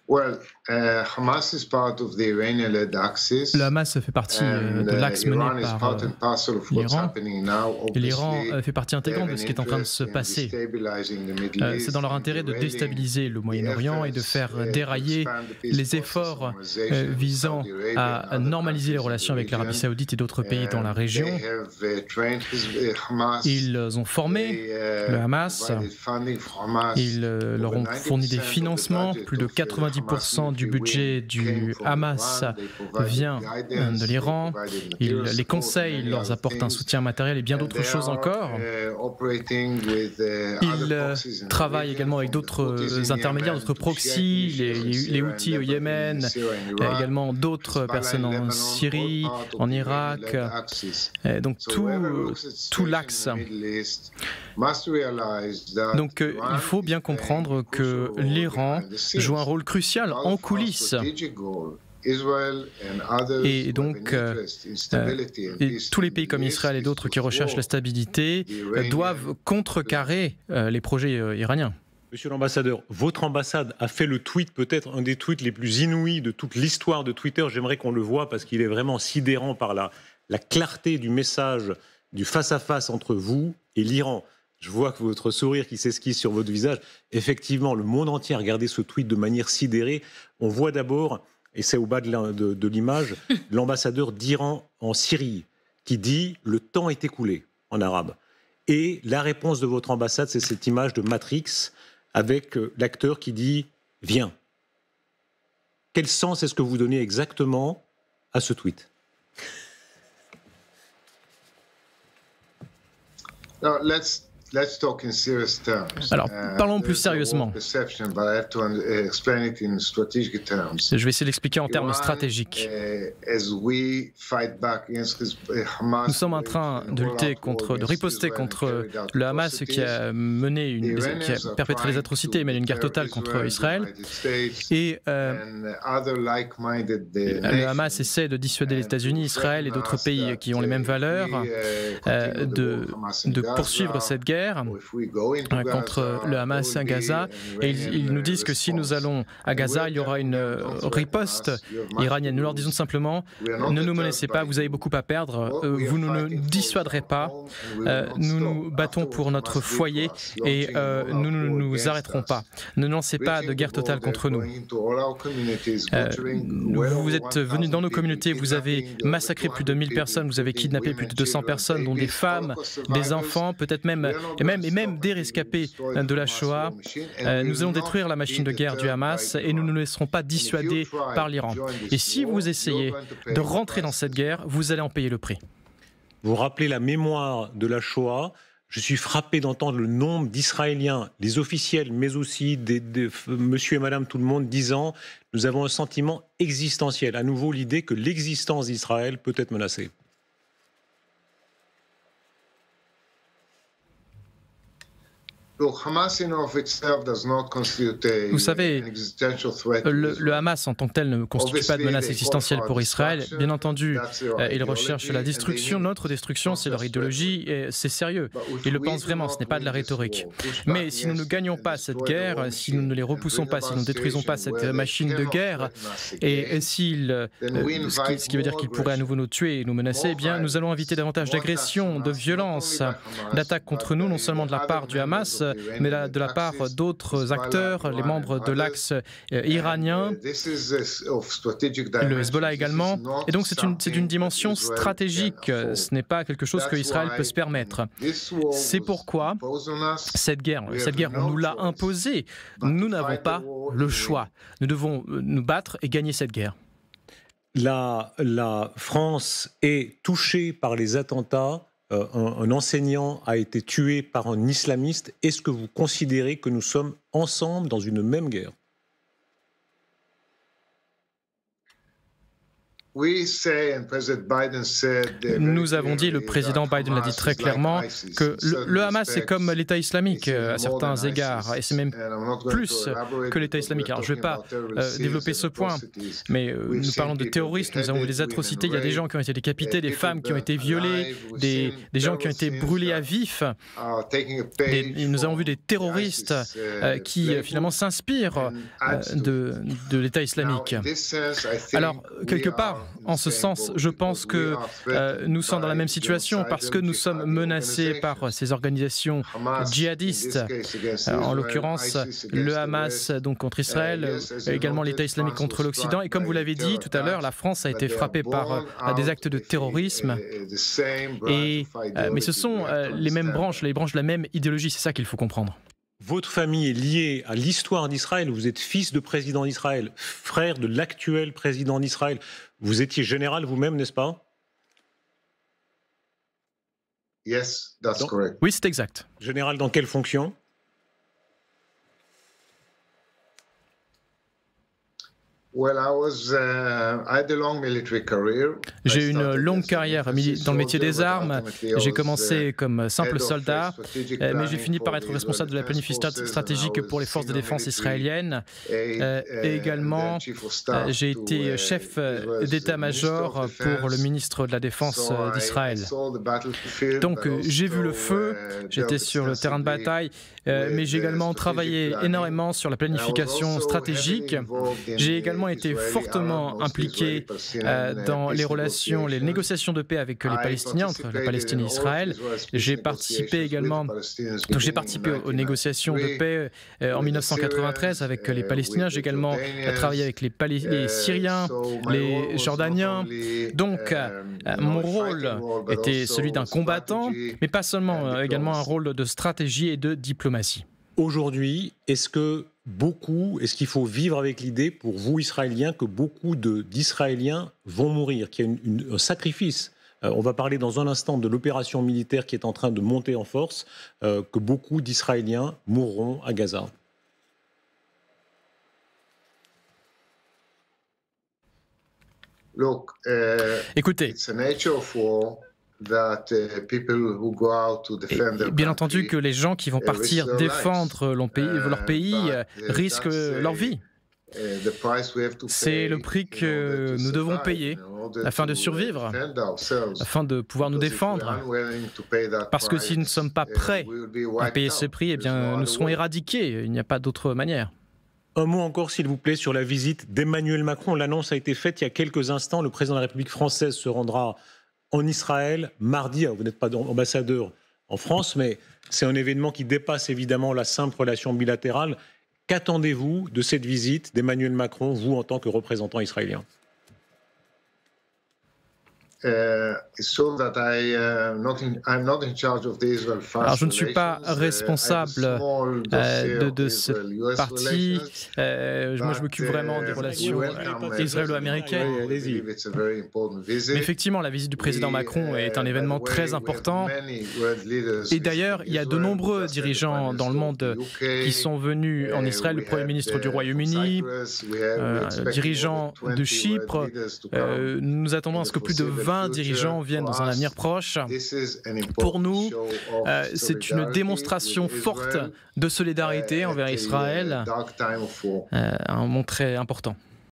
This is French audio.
Le Hamas fait partie de l'axe mené par l'Iran, et l'Iran fait partie intégrante de ce qui est en train de se passer. C'est dans leur intérêt de déstabiliser le Moyen-Orient et de faire dérailler les efforts visant à normaliser les relations avec l'Arabie Saoudite et d'autres pays dans la région. Ils ont formé le Hamas, ils leur ont fourni des financements. Plus de 90% du budget du Hamas vient de l'Iran. Ils les conseillent, ils leur apportent un soutien matériel et bien d'autres choses encore. Ils travaillent également avec d'autres intermédiaires, d'autres proxys, les Houthis au Yémen, également d'autres personnes en Syrie, en Irak, donc tout l'axe. Donc il faut bien comprendre que l'Iran joue un rôle crucial en coulisses. Et donc, tous les pays comme Israël et d'autres qui recherchent la stabilité doivent contrecarrer les projets iraniens. Monsieur l'ambassadeur, votre ambassade a fait le tweet, peut-être un des tweets les plus inouïs de toute l'histoire de Twitter. J'aimerais qu'on le voie parce qu'il est vraiment sidérant par la clarté du message, du face-à-face entre vous et l'Iran. Je vois que votre sourire qui s'esquisse sur votre visage. Effectivement, le monde entier a regardé ce tweet de manière sidérée. On voit d'abord, et c'est au bas de l'image, l'ambassadeur d'Iran en Syrie qui dit « le temps est écoulé » en arabe. Et la réponse de votre ambassade, c'est cette image de Matrix avec l'acteur qui dit « viens ». Quel sens est-ce que vous donnez exactement à ce tweet ? Alors, parlons plus sérieusement. Je vais essayer d'expliquer en termes stratégiques. Nous sommes en train de lutter de riposter contre le Hamas qui a qui a perpétré des atrocités et mené une guerre totale contre Israël. Et le Hamas essaie de dissuader les États-Unis, Israël et d'autres pays qui ont les mêmes valeurs de poursuivre cette guerre contre le Hamas à Gaza, et ils nous disent que si nous allons à Gaza, il y aura une riposte iranienne. Nous leur disons simplement, ne nous menacez pas, vous avez beaucoup à perdre, vous ne nous dissuaderez pas, nous nous battons pour notre foyer et nous ne nous arrêterons pas. Ne lancez pas de guerre totale contre nous. Vous êtes venus dans nos communautés, vous avez massacré plus de 1000 personnes, vous avez kidnappé plus de 200 personnes, dont des femmes, des enfants, peut-être même des rescapés de la Shoah. Nous allons détruire la machine de guerre du Hamas et nous ne nous laisserons pas dissuader par l'Iran. Et si vous essayez de rentrer dans cette guerre, vous allez en payer le prix. Vous rappelez la mémoire de la Shoah. Je suis frappé d'entendre le nombre d'Israéliens, les officiels, mais aussi monsieur et madame tout le monde, disant « nous avons un sentiment existentiel ». À nouveau, l'idée que l'existence d'Israël peut être menacée. Vous savez, le Hamas en tant que tel ne constitue pas de menace existentielle pour Israël. Bien entendu, ils recherchent la destruction. Notre destruction, c'est leur idéologie et c'est sérieux. Ils le pensent vraiment, ce n'est pas de la rhétorique. Mais si nous ne gagnons pas cette guerre, si nous ne les repoussons pas, si nous ne détruisons pas cette machine de guerre, et ce qui veut dire qu'ils pourraient à nouveau nous tuer et nous menacer, eh bien, nous allons inviter davantage d'agressions, de violences, d'attaques contre nous, non seulement de la part du Hamas, mais de la part d'autres acteurs, les membres de l'axe iranien, le Hezbollah également. Et donc c'est une dimension stratégique, ce n'est pas quelque chose que Israël peut se permettre. C'est pourquoi cette guerre, on nous l'a imposée. Nous n'avons pas le choix. Nous devons nous battre et gagner cette guerre. La France est touchée par les attentats. Un enseignant a été tué par un islamiste. Est-ce que vous considérez que nous sommes ensemble dans une même guerre ? Nous avons dit, le président Biden l'a dit très clairement, que le Hamas est comme l'État islamique à certains égards, et c'est même plus que l'État islamique. Alors je ne vais pas développer ce point, mais nous parlons de terroristes, nous avons vu des atrocités, il y a des gens qui ont été décapités, des femmes qui ont été violées, des gens qui ont été brûlés à vif, nous avons vu des terroristes qui finalement s'inspirent de l'État islamique. Alors, quelque part, en ce sens, je pense que nous sommes dans la même situation parce que nous sommes menacés par ces organisations djihadistes, en l'occurrence le Hamas donc contre Israël, également l'État islamique contre l'Occident. Et comme vous l'avez dit tout à l'heure, la France a été frappée par des actes de terrorisme. Mais ce sont les mêmes branches, les branches de la même idéologie, c'est ça qu'il faut comprendre. Votre famille est liée à l'histoire d'Israël. Vous êtes fils de président d'Israël, frère de l'actuel président d'Israël. Vous étiez général vous-même, n'est-ce pas? Yes, that's correct. Oui, c'est exact. Général dans quelle fonction? J'ai eu une longue carrière dans le métier des armes. J'ai commencé comme simple soldat, mais j'ai fini par être responsable de la planification stratégique pour les forces de défense israéliennes. Et également, j'ai été chef d'état-major pour le ministre de la Défense d'Israël. Donc j'ai vu le feu, j'étais sur le terrain de bataille, mais j'ai également travaillé énormément sur la planification stratégique. J'ai également été fortement impliqué dans les relations, les négociations de paix avec les Palestiniens, entre la Palestine et Israël. J'ai participé également, aux négociations de paix en 1993 avec les Palestiniens. J'ai également travaillé avec les Syriens, les Jordaniens. Donc, mon rôle était celui d'un combattant, mais pas seulement, également un rôle de stratégie et de diplomatie. Aujourd'hui, est-ce qu'il faut vivre avec l'idée, pour vous, Israéliens, que beaucoup d'Israéliens vont mourir, qu'il y a un sacrifice? On va parler dans un instant de l'opération militaire qui est en train de monter en force, que beaucoup d'Israéliens mourront à Gaza. Écoutez, bien entendu que les gens qui vont partir défendre leur pays risquent leur vie. C'est le prix que nous devons payer afin de survivre, afin de pouvoir nous défendre. Parce que si nous ne sommes pas prêts à payer ce prix, eh bien, nous serons éradiqués. Il n'y a pas d'autre manière. Un mot encore, s'il vous plaît, sur la visite d'Emmanuel Macron. L'annonce a été faite il y a quelques instants. Le président de la République française se rendra en Israël mardi. Alors, vous n'êtes pas ambassadeur en France, mais c'est un événement qui dépasse évidemment la simple relation bilatérale. Qu'attendez-vous de cette visite d'Emmanuel Macron, vous, en tant que représentant israélien ? Alors, je ne suis pas responsable de cette partie. Moi, je m'occupe vraiment des relations israélo-américaines. Mais effectivement, la visite du président Macron est un événement très important. Et d'ailleurs, il y a de nombreux dirigeants dans le monde qui sont venus en Israël. Le Premier ministre du Royaume-Uni, dirigeant de Chypre. Nous attendons à ce que plus de 20 dirigeants viennent dans un avenir proche. Pour nous, c'est une démonstration forte de solidarité envers Israël, un moment très important.